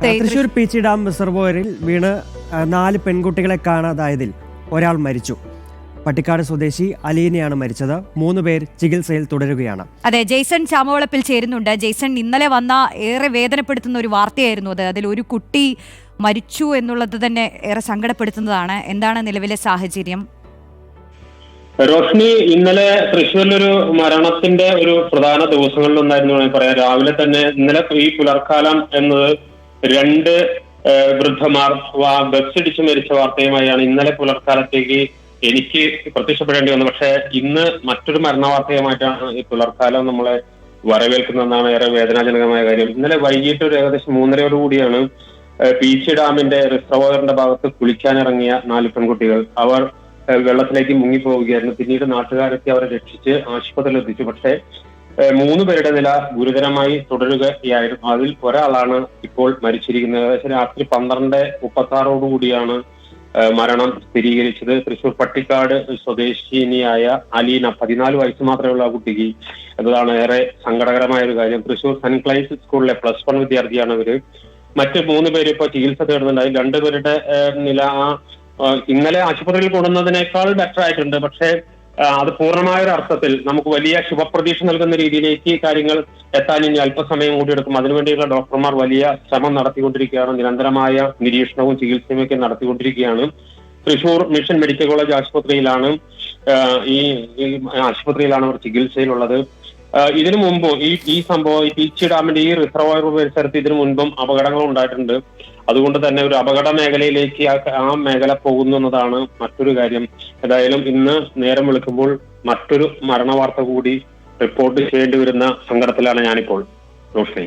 Thrissur Peechi dam റിസർവോയറിൽ വീണ് 4 പെൺകുട്ടികളെ കാണാതായതിൽ ഒരാൾ മരിച്ചു. പട്ടിക്കാട് സ്വദേശി അലീനയാണ് മരിച്ചത്. 3 പേർ ചികിത്സയിൽ തുടരുകയാണ്. അതെ, ജെയ്സൺ ചാമവളപ്പിൽ ചേരുന്നുണ്ട്. ജെയ്സൺ, ഇന്നലെ വന്ന ഏറെ വേദനപ്പെടുത്തുന്ന ഒരു വാർത്തയായിരുന്നു അത്. അതിൽ ഒരു കുട്ടി മരിച്ചു എന്നുള്ളത് തന്നെ ഏറെ സങ്കടപ്പെടുത്തുന്നതാണ്. എന്താണ് നിലവിലെ സാഹചര്യം? റോഷ്നി, ഇന്നലെ തൃശ്ശൂരിലൊരു മരണത്തിന്റെ ഒരു പ്രധാന ദിവസങ്ങളിലൊന്നായിരുന്നു വേണമെങ്കിൽ പറയാം. രാവിലെ തന്നെ ഇന്നലെ ഈ പുലർക്കാലം എന്നത് 2 വൃദ്ധമാർ ബസ് ഇടിച്ച് മരിച്ച വാർത്തയുമായാണ് ഇന്നലെ പുലർക്കാലത്തേക്ക് എനിക്ക് പ്രത്യക്ഷപ്പെടേണ്ടി വന്നത്. പക്ഷെ ഇന്ന് മറ്റൊരു മരണ വാർത്തയുമായിട്ടാണ് ഈ പുലർക്കാലം നമ്മളെ വരവേൽക്കുന്നതെന്നാണ് ഏറെ വേദനാജനകമായ കാര്യം. ഇന്നലെ വൈകിട്ട് ഒരു ഏകദേശം 3:30 പീച്ചി ഡാമിന്റെ റിസർവോയറിന്റെ ഭാഗത്ത് കുളിക്കാനിറങ്ങിയ 4 പെൺകുട്ടികൾ അവർ വെള്ളത്തിലേക്ക് മുങ്ങിപ്പോവുകയായിരുന്നു. പിന്നീട് നാട്ടുകാരെത്തി അവരെ രക്ഷിച്ച് ആശുപത്രിയിൽ എത്തിച്ചു. പക്ഷേ 3 പേരുടെ നില ഗുരുതരമായി തുടരുകയായിരുന്നു. അതിൽ ഒരാളാണ് ഇപ്പോൾ മരിച്ചിരിക്കുന്നത്. ഏകദേശം രാത്രി 12:36 മരണം സ്ഥിരീകരിച്ചത്. തൃശൂർ പട്ടിക്കാട് സ്വദേശിനിയായ അലീന, 14 വയസ്സ് മാത്രമേ ഉള്ള ആ കുട്ടിക്ക് എന്നതാണ് ഏറെ സങ്കടകരമായ ഒരു കാര്യം. തൃശൂർ സെന്റ് ക്ലൈസ് സ്കൂളിലെ +1 വിദ്യാർത്ഥിയാണ് ഇവര്. മറ്റ് 3 പേര് ഇപ്പോൾ ചികിത്സ തേടുന്നുണ്ടായി. 2 പേരുടെ നില ഇന്നലെ ആശുപത്രിയിൽ കൊണ്ടുവന്നതിനേക്കാൾ ബെറ്റർ ആയിട്ടുണ്ട്. പക്ഷേ അത് പൂർണ്ണമായ ഒരു അർത്ഥത്തിൽ നമുക്ക് വലിയ ശുഭപ്രതീക്ഷ നൽകുന്ന രീതിയിലേക്ക് കാര്യങ്ങൾ എത്താൻ ഇനി അല്പസമയം കൂടി എടുക്കും. അതിനുവേണ്ടിയുള്ള ഡോക്ടർമാർ വലിയ ശ്രമം നടത്തിക്കൊണ്ടിരിക്കുകയാണ്. നിരന്തരമായ നിരീക്ഷണവും ചികിത്സയും ഒക്കെ നടത്തിക്കൊണ്ടിരിക്കുകയാണ്. തൃശൂർ മിഷൻ മെഡിക്കൽ കോളേജ് ആശുപത്രിയിലാണ് അവർ ചികിത്സയിലുള്ളത്. ഇതിനു മുമ്പ് ഈ സംഭവം ഈ പീച്ചി ഡാമിന്റെ ഈ റിസർവോയർ പരിസരത്ത് ഇതിനു മുൻപും അപകടങ്ങൾ ഉണ്ടായിട്ടുണ്ട്. അതുകൊണ്ട് തന്നെ ഒരു അപകട മേഖലയിലേക്ക് ആ മേഖല പോകുന്നു എന്നതാണ് മറ്റൊരു കാര്യം. ഏതായാലും ഇന്ന് നേരം വെളുക്കുമ്പോൾ മറ്റൊരു മരണവാർത്ത കൂടി റിപ്പോർട്ട് ചെയ്യേണ്ടി വരുന്ന സങ്കടത്തിലാണ് ഞാനിപ്പോൾ. റോഷ്നി.